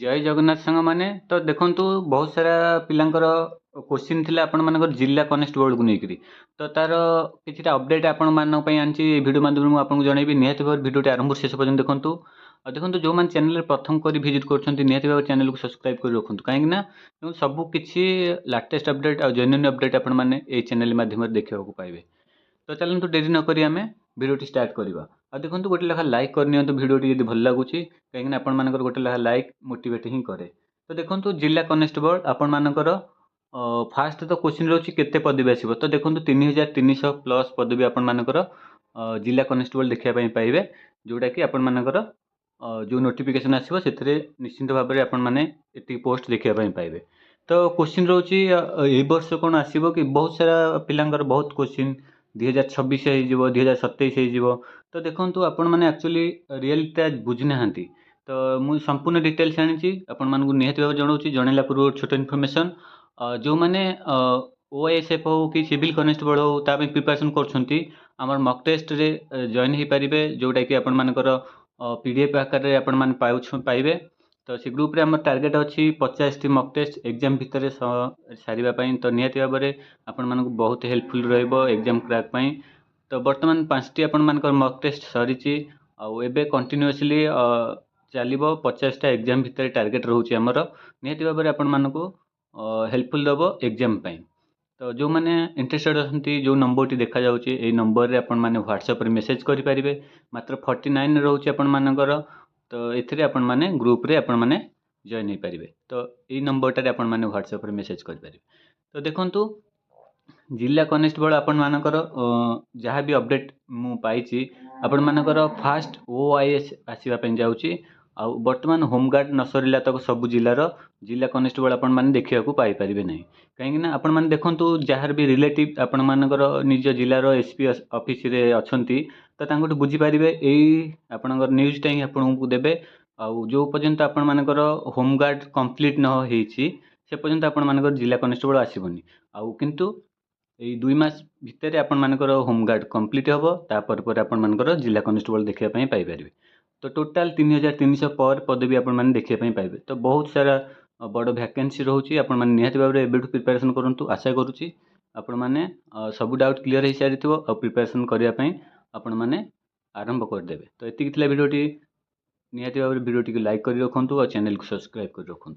जय जगन्नाथ सांग मैंने तो देखु बहुत सारा पिलांकर क्वेश्चन थिला आपण मानकर जिला कनेस्टेबल को लेकर तो तार किसी अपडेट आपण मानी भिडियो माध्यम में आपको जनइबी निहत भाव भिडियो आरंभ शेष पर्यटन देखूँ देखो जो मैंने चैनल प्रथम कर विजिट कर निहत भाव चैनल को सब्सक्राइब कर रखुँ कहीं सब किसी लाटेस्ट अपडेट और जेन्युइन अपडेट आपण मैंने चैनल माध्यम देखा पाइबे। तो चलते डेरी नक आम भिडियो स्टार्ट करवा आ देखो गोटे लेखा लाइक करनी भिडियो जब भल लगुच कहीं आपण गोटे लेखा लाइक मोटिवेट ही करे। तो देखो जिला कनेस्टेबल आपण मानकर फास्ट तो क्वेश्चन रोचे केते पदवी आसो तो देखो 3300 प्लस पदवी आपण मानकर जिला कनेस्टेबल देखापी पाइबे जोटा कि आपण मानकर जो नोटिफिकेशन आसो से निश्चिंत भाव में आपण मैंने पोस्ट देखापी पाइबे। तो क्वेश्चन रोचे ए वर्ष कौन आसो कि बहुत सारा पिलांकर बहुत क्वेश्चन 2026 हो 2027 हो तो देखो आपण मैंने एक्चुअली रियलिटी बुझी ना तो मुझे संपूर्ण डिटेल्स आनी आपण मानक निहत भाव जनाऊँ जनइला पूर्व छोट इनफर्मेशन जो मैंने ओएसएफ हो कि सिविल कनेस्टेबल हो ताप प्रिपरेशन कर मक टेस्ट रे जॉइन हो पारे जोटा कि आपण मानकर पीडीएफ आकार में आपण मैंने पाइबे। तो से ग्रुप रे आम टार्गेट अच्छी 50 टी मक टेस्ट एग्जाम भितर सारे तो निहत भाव में आपण मानक बहुत हेल्पफुल रहिबो एग्जाम क्रैक पई। तो बर्तमान 5टी आपण मानकर मक टेस्ट सरी आबे कंटिन्यूअसली चलो 50टा एग्जाम भितर टार्गेट रोचे आमर निहत भाव में आपण मानक हेल्पफुल दब एग्जाम पई। तो जो मैंने इंटरेस्टेड अच्छा जो नंबर टी देखा जाउची ए नंबर रे आपण माने व्हाट्सएप रे मेसेज करि परिबे मात्र 49 रोचे आपण मानकर। तो एथिरे आपण माने ग्रुप रे आपण माने जॉइन हो पारे तो ये नंबरटारे आपण माने व्हाट्सएप रे मेसेज करि परिबे। तो देखंतु जिला कनेस्टेबल आपण मानकर जहाँ भी अपडेट मु पाइछि आपण मानकर फास्ट ओआईएस आसीबा पे जाउची आ वर्तमान होमगार्ड न सरिला तक सब जिलार जिला कनेस्टेबल आपण माने देखिया को पाई परिबे नहीं कहीं ना आपण माने देखंतु जार भी रिलेटिव आपण मानकर निज जिलार एसपी ऑफिस रे अछंती तो तांको बुझी पारिबे एई आपनकर न्यूज़ टाइम आपन को देबे आ जो पर्यंत आपण मानकर होमगार्ड कंप्लीट न होईछि से पर्यंत आपण मानकर जिला कनेस्टेबल आसीबनी आ किंतु यही 2 मास भितर आपण मानकर होमगार्ड कंप्लीट हम तापर पर आपण मानकर जिला कनेस्टेबल देखापी पाइपर। तो टोटाल 3300 पर पदवी आपण माने देखापी पाइबे। तो बहुत सारा बड़ वैकेंसी रोचे आपण माने निहत भाव में एबेठू प्रिपरेशन करंतु आशा करूची आपण माने सब डाउट क्लियर हो सारी और प्रिपरेशन करने आपण माने आरंभ करदेवे। तो एतिक भिडियोटी निहत भाव में भिडियोटी लाइक कर रखुँ और चैनल को सब्सक्राइब कर रखुँ।